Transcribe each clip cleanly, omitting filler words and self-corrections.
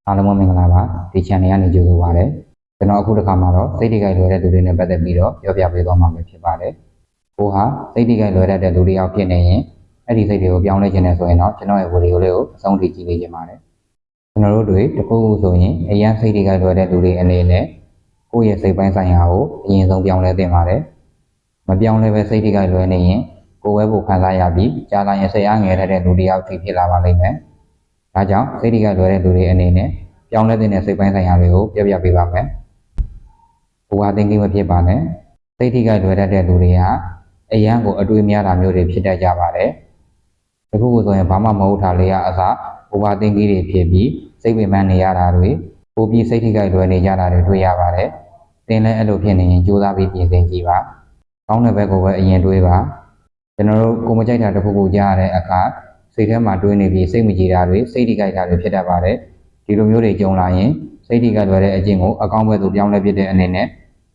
အားလုံးမင်္ဂလာပါဒီ channel ကနေကြိုဆိုပါရစေကျွန်တော်အခုတစ်ခါမှာတော့စိတ်ထိခိုက်လွယ်တဲ့လူတွေနဲ့ပတ်သက်ပြီးတော့ပြောပြပေးသွားမှာဖြစ်ပါတယ်ကိုဟာစိတ်ထိခိုက်လွယ်တဲ့လူတွေရောက်ဖြစ်နေရင်အဲ့ဒီစိတ်တွေကိုပြောင်းလဲခြင်းနဲ့ဆိုရင်တော့ကျွန်တော်ရဲ့ဗီဒီယိုလေးကိုအဆုံးထိကြည့်ပေးခြင်းပါတယ်ကျွန်တော်တို့တွေတခုခုဆိုရင်အရန်စိတ်ထိခိုက်လွယ်တဲ့လူတွေအနေနဲ့ကိုယ့်ရဲ့စိတ်ပိုင်းဆိုင်ရာကိုအရင်ဆုံးပြောင်းလဲသင့်ပါတယ်မပြောင်းလဲပဲစိတ်ထိခိုက်လွယ်နေရင်ကိုယ်ဝဲဖို့ခံစားရပြီးကြာလာရင်စိတ်အားငယ်တဲ့လူတွေရောက်ဖြစ်လာပါလိမ့်မယ်ဒါကြောင့်စိတ်ထိခိုက်လွယ်တဲ့လူတွေအနေနဲ့ပြောင်းလဲတဲ့စိတ်ပိုင်းဆိုင်ရာတွေကိုပြောပြပေးပါမယ်။ဘူဟာသင်္ကိမဖြစ်ပါနဲ့။စိတ်ထိခိုက်လွယ်တတ်တဲ့လူတွေဟာအရန်ကိုအတွေးများတာမျိုးတွေဖြစ်တတ်ကြပါတယ်။အခုဆိုရင်ဘာမှမဟုတ်တာလေးကအစဘူဟာသင်္ကိတွေဖြစ်ပြီးစိတ်ပင်ပန်းနေရတာတွေပိုပြီးစိတ်ထိခိုက်လွယ်နေကြတာတွေတွေ့ရပါတယ်။သင်လည်းအဲ့လိုဖြစ်နေရင်ကြိုးစားပြီးပြင်ဆင်ကြည့်ပါ။ကောင်းတဲ့ဘက်ကိုပဲအရင်တွေးပါ။ကျွန်တော်တို့ကိုမကြိုက်တာတစ်ခုခုကြားရတဲ့အခါစိတ်ထဲမှာတွေးနေပြီးစိတ်မကြည်တာတွေစိတ်ထိခိုက်တာတွေဖြစ်တတ်ပါတယ်။ဒီလိုမျိုးတွေကြုံလာရင်စိတ်ထိခိုက်လွယ်တဲ့အကျင့်ကိုအကောင်းဘက်သို့ပြောင်းလဲပြတဲ့အနေနဲ့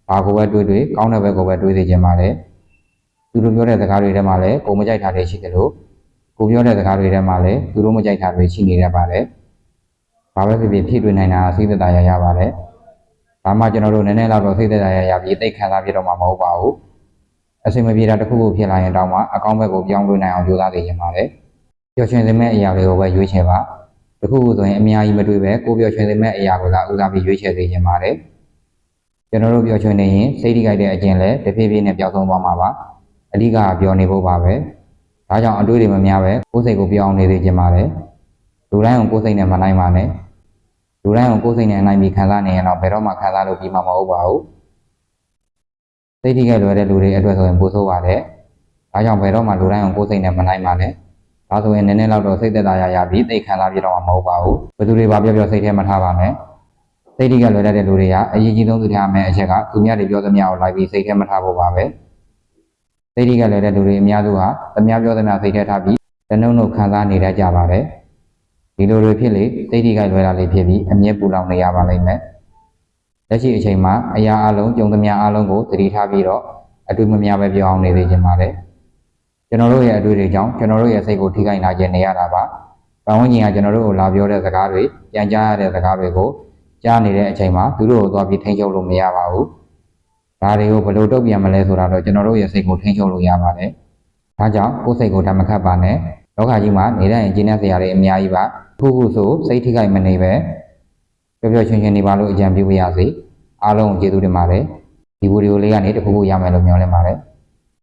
ဘာကိုပဲတွေးကောင်းတဲ့ဘက်ကိုပဲတွေးသိခြင်းပါလေသူတို့ပြောတဲ့စကားတွေထဲမှာလည်းကိုမကြိုက်တာတွေရှိတယ်လို့ကိုပြောတဲ့စကားတွေထဲမှာလည်းသူတို့မကြိုက်တာတွေရှိနေတတ်ပါတယ်ဘာပဲဖြစ်ဖြစ်ဖြည့်တွေ့နိုင်တာစိတ်သက်သာရပါတယ်ဒါမှကျွန်တော်တို့နည်းနည်းတော့စိတ်သက်သာရပြီးသိခံစားပြတော့မှာမဟုတ်ပါဘူးအစိမပြေတာတစ်ခုခုဖြစ်လာရင်တောင်မှအကောင်းဘက်ကိုပြောင်းလဲနိုင်အောင်ကြိုးစားသိခြင်းပါလေပျော်ရွှင်စေမယ့်အရာတွေကိုပဲရွေးချယ်ပါတခုခုဆိုရင်အများကြီးမတွေ့ပဲကိုပျော်ရွှင်စေမယ့်အရာကိုသာဦးစားပြီးရွေးချယ်စေခြင်းပါတယ်ကျွန်တော်တို့ပျော်ရွှင်နေရင်စိတ်ထိခိုက်တဲ့အကျင့်လည်းတဖြည်းဖြည်းနဲ့ပျောက်ဆုံးသွားမှာပါအဓိကပျော်နေဖို့ပါပဲဒါကြောင့်အတွေးတွေမများပဲကိုယ်စိတ်ကိုပြောင်းနေစေခြင်းပါတယ်လူတိုင်းကိုကိုယ်စိတ်နဲ့မနိုင်ပါနဲ့လူတိုင်းကိုကိုယ်စိတ်နဲ့နိုင်ပြီးခံစားနေရင်တော့ဘယ်တော့မှခံစားလို့ပြီးမှာမဟုတ်ပါဘူးစိတ်ထိခိုက်လွယ်တဲ့လူတွေအတွက်ဆိုရင်ပိုဆိုးပါတယ်ဒါကြောင့်ဘယ်တော့မှလူတိုင်းကိုကိုယ်စိတ်နဲ့မနိုင်ပါနဲ့ဒါဆိုရင်နည်းနည်းတော့စိတ်သက်သာရပြီးသိခံစားပြတော့မှာမဟုတ်ပါဘူးဘယ်သူတွေဘာပြောစိတ်ထဲမထားပါနဲ့စိတ်ထိကလွယ်တတ်တဲ့လူတွေကအရေးကြီးဆုံးသိထားမယ့်အချက်ကသူများတွေပြောသမျှကိုလိုက်ပြီးစိတ်ထဲမထားဖို့ပါပဲစိတ်ထိကလွယ်တဲ့လူတွေအများစုဟာသမျှပြောသမျှစိတ်ထဲထားပြီးတနှုံနှုတ်ခံစားနေတတ်ကြပါတယ်ဒီလိုတွေဖြစ်လေစိတ်ထိကလွယ်တာလေးဖြစ်ပြီးအမြဲပူလောင်နေရပါလိမ့်မယ်လက်ရှိအချိန်မှာအရာအလုံးကြုံသမျှအလုံးကိုသတိထားပြီးတော့အတွေ့မများပဲပြောင်းနေသေးခြင်းပါတယ်ကျွန်တော်တို့ရဲ့အတွေ့အကြုံကြောင့်ကျွန်တော်တို့ရဲ့စိတ်ကိုထိခိုက်လာခြင်းနေရတာပါ။ပတ်ဝန်းကျင်ကကျွန်တော်တို့ကိုလာပြောတဲ့စကားတွေပြန်ကြားရတဲ့စကားတွေကိုကြားနေတဲ့အချိန်မှာသူတို့ကိုသွားပြီးထိန်းချုပ်လို့မရပါဘူး။ဒါတွေကိုဘယ်လိုတုံ့ပြန်မလဲဆိုတာတော့ကျွန်တော်တို့ရဲ့စိတ်ကိုထိန်းချုပ်လို့ရပါတယ်။ဒါကြောင့်ကိုယ်စိတ်ကိုဓမ္မခတ်ပါနဲ့။လောကကြီးမှာနေတဲ့ရင်ကျင်းတဲ့ဆရာတွေအများကြီးပါ။ခုဆိုစိတ်ထိခိုက်မနေပဲပျော်ပျော်ရွှင်ရွှင်နေပါလို့အကြံပြုပါရစေ။အားလုံးကျေးဇူးတင်ပါတယ်။ဒီဗီဒီယိုလေးကနေတစ်ခုခုရမယ်လို့မျှော်လင့်ပါတယ်။